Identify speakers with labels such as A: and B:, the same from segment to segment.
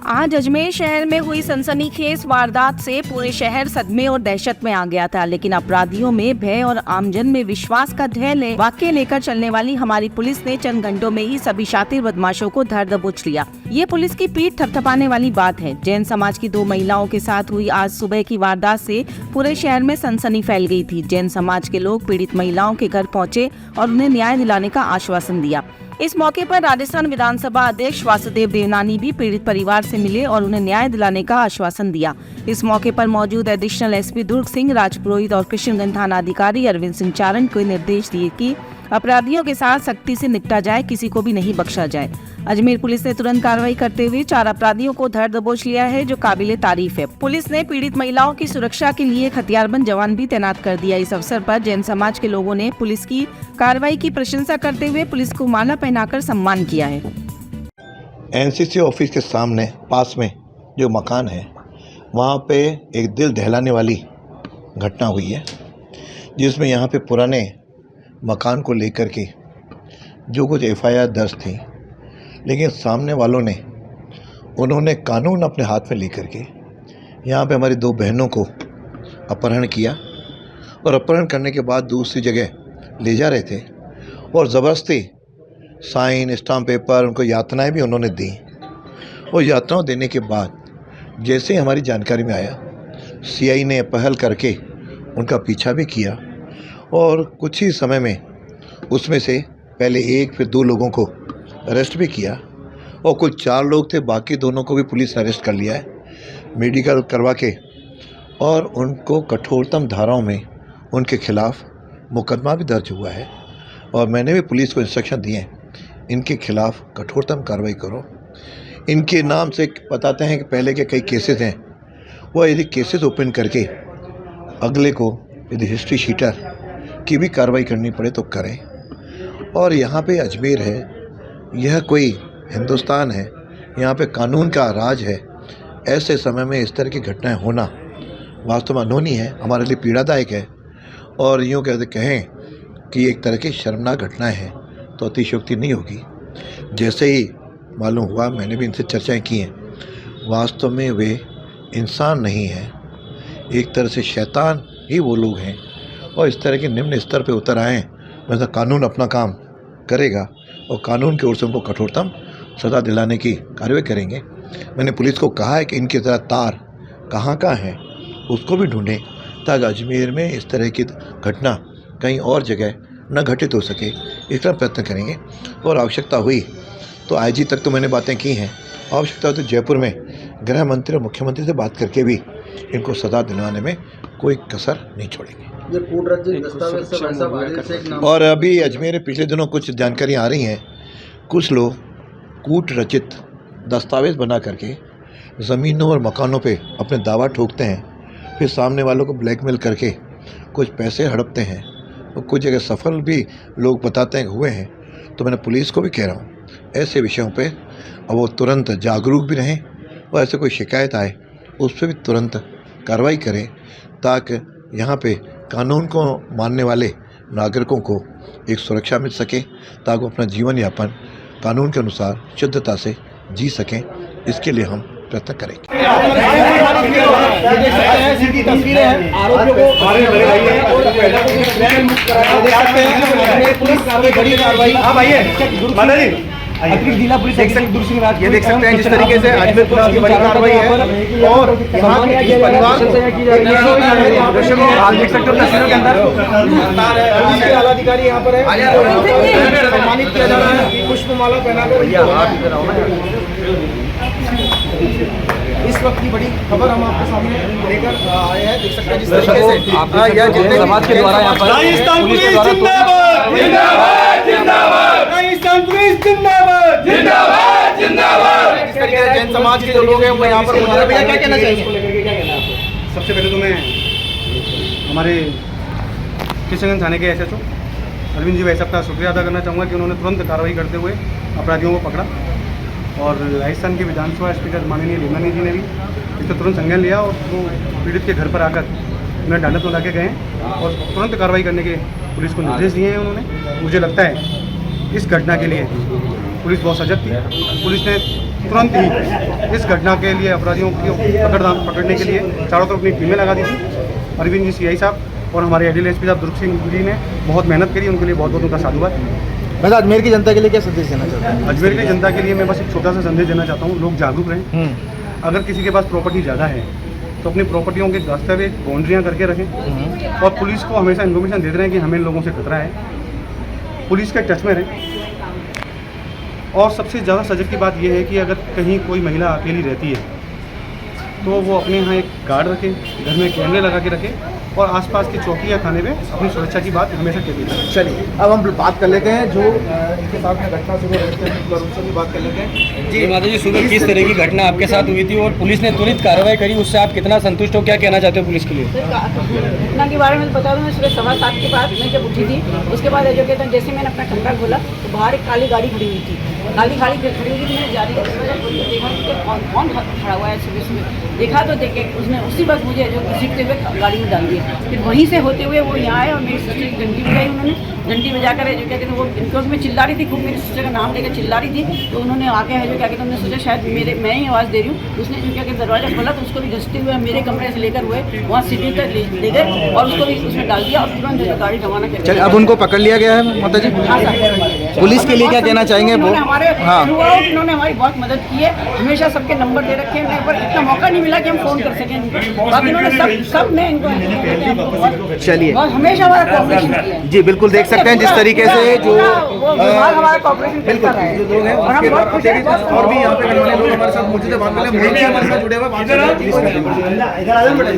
A: आज अजमेर शहर में हुई सनसनीखेज वारदात से पूरे शहर सदमे और दहशत में आ गया था, लेकिन अपराधियों में भय और आमजन में विश्वास का ढेर वाक्य लेकर चलने वाली हमारी पुलिस ने चंद घंटों में ही सभी शातिर बदमाशों को धर दबोच लिया। ये पुलिस की पीठ थपथपाने वाली बात है। जैन समाज की 2 महिलाओं के साथ हुई आज सुबह की वारदात से पूरे शहर में सनसनी फैल गई थी। जैन समाज के लोग पीड़ित महिलाओं के घर पहुँचे और उन्हें न्याय दिलाने का आश्वासन दिया। इस मौके पर राजस्थान विधानसभा अध्यक्ष वासुदेव देवनानी भी पीड़ित परिवार से मिले और उन्हें न्याय दिलाने का आश्वासन दिया। इस मौके पर मौजूद एडिशनल एसपी दुर्ग सिंह राजपुरोहित और कृष्णगंज थाना अधिकारी अरविंद सिंह चारण को निर्देश दिए कि अपराधियों के साथ सख्ती से निपटा जाए, किसी को भी नहीं बख्शा जाए। अजमेर पुलिस ने तुरंत कार्रवाई करते हुए 4 अपराधियों को धर दबोच लिया है, जो काबिले तारीफ है। पुलिस ने पीड़ित महिलाओं की सुरक्षा के लिए हथियारबंद जवान भी तैनात कर दिया। इस अवसर पर जैन समाज के लोगों ने पुलिस की कार्रवाई की प्रशंसा करते हुए पुलिस को माला पहनाकर सम्मान किया है।
B: एनसीसी ऑफिस के सामने पास में जो मकान है, वहाँ पे एक दिल दहलाने वाली घटना हुई है, जिसमें यहाँ पे पुराने मकान को लेकर के जो कुछ एफआईआर दर्ज थी, लेकिन सामने वालों ने उन्होंने कानून अपने हाथ में लेकर के यहाँ पे हमारी 2 बहनों को अपहरण किया और अपहरण करने के बाद दूसरी जगह ले जा रहे थे और ज़बरदस्ती साइन स्टाम्प पेपर उनको यातनाएं भी उन्होंने दी। और यातनाओं देने के बाद जैसे ही हमारी जानकारी में आया, सीआई ने पहल करके उनका पीछा भी किया और कुछ ही समय में उसमें से पहले 1 फिर 2 लोगों को अरेस्ट भी किया और कुल 4 लोग थे, बाकी दोनों को भी पुलिस ने अरेस्ट कर लिया है मेडिकल करवा के, और उनको कठोरतम धाराओं में उनके खिलाफ़ मुकदमा भी दर्ज हुआ है। और मैंने भी पुलिस को इंस्ट्रक्शन दिए हैं, इनके खिलाफ़ कठोरतम कार्रवाई करो। इनके नाम से बताते हैं कि पहले के कई केसेस हैं, वो यदि केसेस ओपन करके अगले को यदि हिस्ट्री शीटर की भी कार्रवाई करनी पड़े तो करें। और यहाँ पे अजमेर है, यह कोई हिंदुस्तान है, यहाँ पे कानून का राज है। ऐसे समय में इस तरह की घटनाएं होना वास्तव में अनहोनी है, हमारे लिए पीड़ादायक है। और यूँ कहते कहें कि एक तरह की शर्मनाक घटनाएं हैं तो अतिशयोक्ति नहीं होगी। जैसे ही मालूम हुआ, मैंने भी इनसे चर्चाएं की हैं, वास्तव में वे इंसान नहीं हैं, एक तरह से शैतान ही वो लोग हैं। और इस तरह के निम्न स्तर पे उतर आए हैं, मतलब कानून अपना काम करेगा और कानून की ओर से उनको कठोरतम सज़ा दिलाने की कार्रवाई करेंगे। मैंने पुलिस को कहा है कि इनकी तरह तार कहाँ है उसको भी ढूंढें, ताकि अजमेर में इस तरह की घटना कहीं और जगह न घटित हो सके, इसका प्रयत्न करेंगे। और आवश्यकता हुई तो आईजी तक तो मैंने बातें की हैं, आवश्यकता हुई तो जयपुर में गृह मंत्री और मुख्यमंत्री से बात करके भी इनको सज़ा दिलवाने में कोई कसर नहीं छोड़ेंगे।
C: ये कूट रचित दस्तावेज सब ऐसा वायरल से एक नाम।
B: और अभी अजमेर में पिछले दिनों कुछ जानकारी आ रही हैं, कुछ लोग कूट रचित दस्तावेज बना करके ज़मीनों और मकानों पे अपने दावा ठोकते हैं, फिर सामने वालों को ब्लैकमेल करके कुछ पैसे हड़पते हैं और कुछ जगह सफल भी लोग बताते हैं हुए हैं। तो मैंने पुलिस को भी कह रहा हूँ, ऐसे विषयों पे अब वो तुरंत जागरूक भी रहें और ऐसे कोई शिकायत आए उस पर भी तुरंत कार्रवाई करें, ताकि यहाँ पे कानून को मानने वाले नागरिकों को एक सुरक्षा मिल सके, ताकि वो अपना जीवन यापन कानून के अनुसार शुद्धता से जी सकें। इसके लिए हम प्रयत्न करेंगे।
C: अतिरिक्त जिला पुलिस ये देख सकते हैं जिस तरीके से अजमेर पुलिस की बड़ी कार्रवाई है। और यहाँ के परिवार आप देख सकते हो तस्वीरों के अंदर पुलिस के आला अधिकारी यहाँ पर है, सम्मानित किया जा रहा है पुष्पमाला पहनाकर। इस वक्त की बड़ी खबर हम आपके सामने लेकर आए हैं। देख सकते हैं जिस तरीके से समाज के द्वारा यहाँ पर इस तरीके से जैन समाज के जो लोग हैं वो यहाँ पर मौजूद हैं। भैया क्या कहना चाहिए?
D: सबसे पहले तो मैं हमारे कृष्णगंज थाने के एसएचओ अरविंद जी भाई साहब का शुक्रिया अदा करना चाहूँगा कि उन्होंने तुरंत कार्रवाई करते हुए अपराधियों को पकड़ा। और राजस्थान के विधानसभा स्पीकर माननीय देवनानी जी ने भी इसका तुरंत संज्ञान लिया और वो पीड़ित के घर पर आकर उन्हें डांडत लगा के गए और तुरंत कार्रवाई करने के पुलिस को निर्देश दिए हैं उन्होंने। मुझे लगता है इस घटना के लिए पुलिस बहुत सजग थी। पुलिस ने तुरंत ही इस घटना के लिए अपराधियों को पकड़ने के लिए चारों तरफ अपनी टीमें लगा दी थी। अरविंद जी सीआई साहब और हमारे एडीएसपी साहब दुर्ग सिंह जी ने बहुत मेहनत करी, उनके लिए बहुत बहुत उनका साधुवाद।
C: मैं अजमेर की जनता के लिए क्या संदेश देना चाहता हूँ?
D: अजमेर की जनता के लिए मैं बस एक छोटा सा संदेश देना चाहता हूँ, लोग जागरूक रहें। अगर किसी के पास प्रॉपर्टी ज़्यादा है तो अपनी प्रॉपर्टियों के दस्तावेज बाउंड्रियाँ करके रखें और पुलिस को हमेशा इन्फॉर्मेशन देते रहें कि हमें इन लोगों से खतरा है, पुलिस के टच में रहें। और सबसे ज़्यादा सजग की बात यह है कि अगर कहीं कोई महिला अकेली रहती है तो वो अपने यहाँ एक गार्ड रखें, घर में कैमरे लगा के रखें और आसपास की चौकी या थाने में अपनी सुरक्षा की बात हमेशा कहती है।
C: चलिए अब हम बात कर लेते हैं जो इनके साथ में घटना सुबह उनसे भी बात कर लेते हैं।
E: जी माता जी, सुबह किस तरह की घटना आपके साथ हुई थी और पुलिस ने त्वरित कार्रवाई करी, उससे आप कितना संतुष्ट हो, क्या कहना चाहते हो पुलिस के लिए?
F: घटना के बारे में बता दूँ, मैं सुबह 7:15 के बाद मैं जब उठी थी, उसके बाद जो कहते हैं जैसे मैंने अपना कमरा खोला तो बाहर एक काली गाड़ी खड़ी हुई थी। काली गाड़ी खड़ी हुई थी, मैंने जारी देखा कि कौन खड़ा हुआ है। सुबह देखा तो देखे उसने उसी वक्त मुझे जो घसीटते हुए गाड़ी में डाल दिया। फिर वहीं से होते हुए वो यहाँ आए और मेरी सिस्टर की घंटी बजाई, उन्होंने घंटी बजा कर जो क्या कहते हैं वो इनको मैं चिल्ला रही थी खूब, मेरी सिस्टर का नाम लेकर चिल्ला रही थी। तो उन्होंने आके है जो क्या कहते हैं उन्होंने सोचा शायद मैं ही आवाज़ दे रही हूँ। उसने जो क्या कहते दरवाजा खोला तो उसको भी घसते हुए मेरे कमरे से लेकर हुए वहाँ सीढ़ी तक ले गए और उसको भी उसमें डाल दिया और तुरंत जो गाड़ी रवाना कर।
C: चलिए अब उनको पकड़ लिया गया है माता जी।
F: हाँ सर,
C: पुलिस के लिए क्या कहना चाहेंगे वो?
F: इन्होंने हमारी बहुत मदद की है, हमेशा सबके नंबर दे रखे हैं, पर इतना मौका नहीं मिला कि हम फोन कर सकें। बाकी इन्होंने सब ने इनको
C: चलिए
F: हमेशा हमारा कोऑपरेशन किया है।
C: जी बिल्कुल देख सकते हैं जिस तरीके से जो
F: हमारा कोऑपरेशन करता रहा है
C: लोग हैं
F: और हम बहुत खुश हैं।
C: और भी यहाँ पे लोग हमारे साथ मौजूद है, बात कर ले हैं, हमारे साथ जुड़े हुए।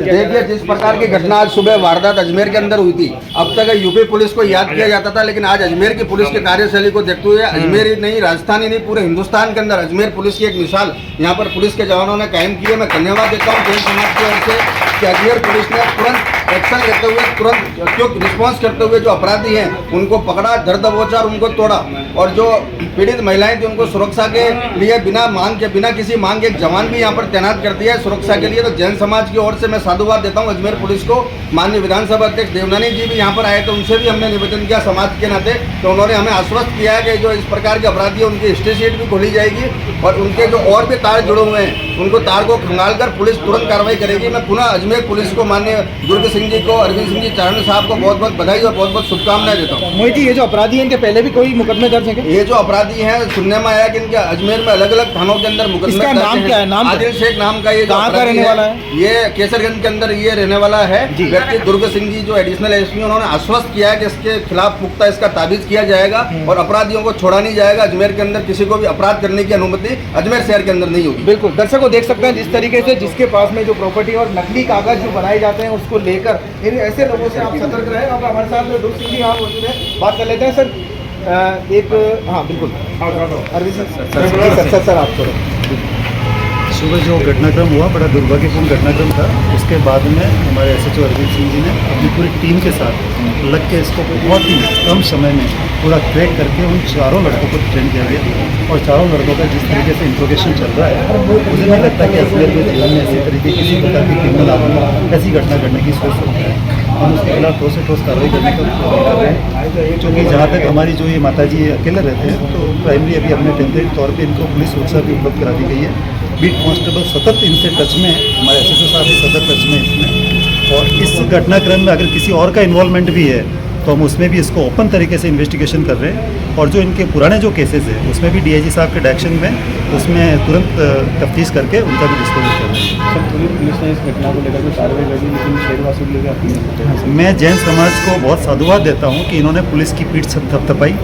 C: देखिए जिस प्रकार की घटना आज सुबह वारदात अजमेर के अंदर हुई थी, अब तक यूपी पुलिस को याद किया जाता था, लेकिन आज अजमेर की पुलिस की कार्यशैली को देखते हुए अजमेर ही नहीं, राजस्थान ही नहीं, पूरे हिंदुस्तान के अंदर अजमेर पुलिस की एक मिसाल यहाँ पर पुलिस के जवानों ने कायम की है। मैं धन्यवाद देता हूँ जैन समाज की ओर से कि अजमेर पुलिस ने तुरंत एक्शन लेते हुए, तुरंत क्योंकि रिस्पॉन्स करते हुए जो अपराधी हैं उनको पकड़ा, धर दबोचा और उनको तोड़ा। और जो पीड़ित महिलाएं थी उनको सुरक्षा के लिए बिना किसी मांग के एक जवान भी यहाँ पर तैनात कर दिया है सुरक्षा के लिए। तो जैन समाज की ओर से मैं साधुवाद देता हूँ अजमेर पुलिस को। माननीय विधानसभा अध्यक्ष देवनानी जी भी यहाँ पर आए, तो उनसे भी हमने निवेदन किया समाज के नाते, तो उन्होंने हमें आश्वस्त किया है कि जो इस प्रकार के अपराधी है उनकी हिस्ट्री शीट भी खोली जाएगी और उनके जो और भी तार जुड़े हुए हैं उनको तार को खंगाल कर पुलिस तुरंत कार्रवाई करेगी। मैं पुनः अजमेर पुलिस को, माननीय दुर्ग सिंह जी को, अरविंद सिंह जी चारण साहब को बहुत बहुत बधाई और बहुत बहुत शुभकामनाएं देता हूँ। मोहित जी, ये जो अपराधी हैं इनके पहले भी कोई मुकदमे दर्ज हैं?
B: ये जो अपराधी हैं सुनने में आया कि इनके अजमेर में अलग अलग थानों के अंदर मुकदमे
C: इसका
B: दर्ज
C: नाम
B: हैं।
C: क्या है? नाम
B: आदिल शेख नाम का ये जो
C: कहाँ का
B: अपराधी
C: रहने वाला है?
B: ये केसरगंज के अंदर ये रहने वाला है। व्यक्ति दुर्ग सिंह जी जो एडिशनल एसपी, उन्होंने आश्वस्त किया है कि इसके खिलाफ पुख्ता इसका ताबीज किया जाएगा और अपराधियों को छोड़ा नहीं जाएगा। अजमेर के अंदर किसी को भी अपराध करने की अनुमति अजमेर शहर के अंदर नहीं होगी।
C: बिल्कुल दर्शकों देख सकते हैं जिस तरीके से जिसके पास में जो प्रॉपर्टी और नकली कागज जो बनाए जाते हैं उसको लेकर इन ऐसे लोगों से आप सतर्क रहें। अब हमारे साथ दुर्ग सिंह जी यहाँ मौजूद है, बात कर लेते हैं सर। हाँ बिल्कुल अरविंद सर आप थोड़ा।
G: सुबह जो घटनाक्रम हुआ बड़ा दुर्भाग्यपूर्ण घटनाक्रम था। उसके बाद में हमारे एसएचओ अरविंद सिंह जी ने अपनी पूरी टीम के साथ लग के इसको बहुत ही कम समय में पूरा ट्रैक करके उन चारों लड़कों को ट्रेन किया गया और चारों लड़कों का जिस तरीके से इंट्रोगेशन चल रहा है मुझे नहीं लगता कि अजमेर में जीवन में ऐसी तरीके किसी प्रकार की क्रिमिनल आदमी ऐसी घटना करने की सोच सकता है। हम उसके खिलाफ ठोस से ठोस कार्रवाई करने का कर रहे हैं, क्योंकि जहाँ तक हमारी जो ये माता जी अकेले रहते हैं तो प्राइमरी अभी हमने टेम्परेरी तौर पर इनको पुलिस सुरक्षा भी उपलब्ध करा दी गई है। बीट कांस्टेबल सतत इनसे टच में है, हमारे एसएचओ साहब भी सतत टच में इसमें। और इस घटनाक्रम में अगर किसी और का इन्वॉल्वमेंट भी है तो हम उसमें भी इसको ओपन तरीके से इन्वेस्टिगेशन कर रहे हैं। और जो इनके पुराने जो केसेस हैं उसमें भी डीआईजी साहब के डायरेक्शन में उसमें तुरंत तफ्तीश करके उनका भी डिस्क्लोजर कर रहे हैं।
D: सर पूरी पुलिस ने इस घटना को लेकर कार्रवाई कर दी, लेकिन शहरवासियों को लेकर आपकी
G: मैं जैन समाज को बहुत साधुवाद देता हूँ कि इन्होंने पुलिस की पीठ थपथपाई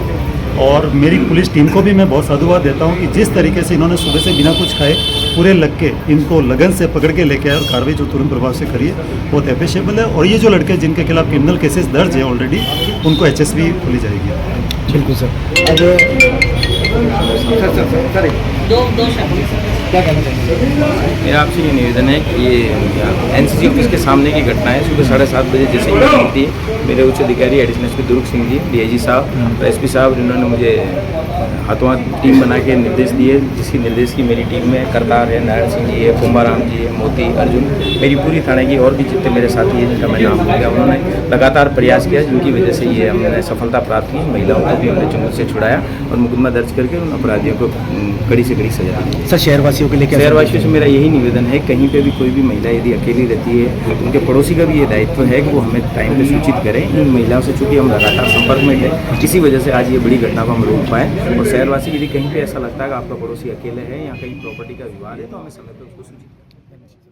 G: और मेरी पुलिस टीम को भी मैं बहुत साधुवाद देता हूँ कि जिस तरीके से इन्होंने सुबह से बिना कुछ खाए पूरे लग के इनको लगन से पकड़ के लेके आए और कार्रवाई जो तुरंत प्रभाव से करी है बहुत एप्रिशिएबल है। और ये जो लड़के जिनके खिलाफ क्रिमिनल केसेस दर्ज है ऑलरेडी उनको HSV खोली जाएगी।
C: बिल्कुल सर। अब क्या कहना चाहिए?
H: मेरा आपसे ये निवेदन है कि ये एनसीसी ऑफिस के सामने की घटना है। सुबह 7:30 बजे जैसे ही घटना थी, मेरे उच्च अधिकारी एडिशनल एसपी दुर्ग सिंह जी, डीआईजी साहब और एसपी साहब जिन्होंने मुझे हाथों हाथ टीम बना के निर्देश दिए, जिसकी निर्देश की मेरी टीम में करतार है, नारायण सिंह जी है, कुंभाराम जी है, मोती, अर्जुन, मेरी पूरी थाने की और भी जितने मेरे साथी हैं जिनका मैं नाम भूल गया, उन्होंने लगातार प्रयास किया जिनकी वजह से ये हमने सफलता प्राप्त की। महिलाओं को भी हमने चुंगल से छुड़ाया और मुकदमा दर्ज करके उन अपराधियों को कड़ी से से कड़ी सजा दी।
E: सर शहरवासियों के लिए क्या
H: शहरवासियों से मेरा यही निवेदन है, कहीं पे भी कोई भी महिला यदि अकेली रहती है तो उनके पड़ोसी का भी ये दायित्व है कि वो हमें टाइम पे सूचित करें। इन महिलाओं से चूंकि हम लगातार संपर्क में हैं, इसी वजह से आज ये बड़ी घटना को हम रोक पाए। और शहरवासी यदि कहीं पे ऐसा लगता है कि आपका पड़ोसी अकेले है या कहीं प्रॉपर्टी का विवाद है तो हमें समय पर उसको सूचित करें।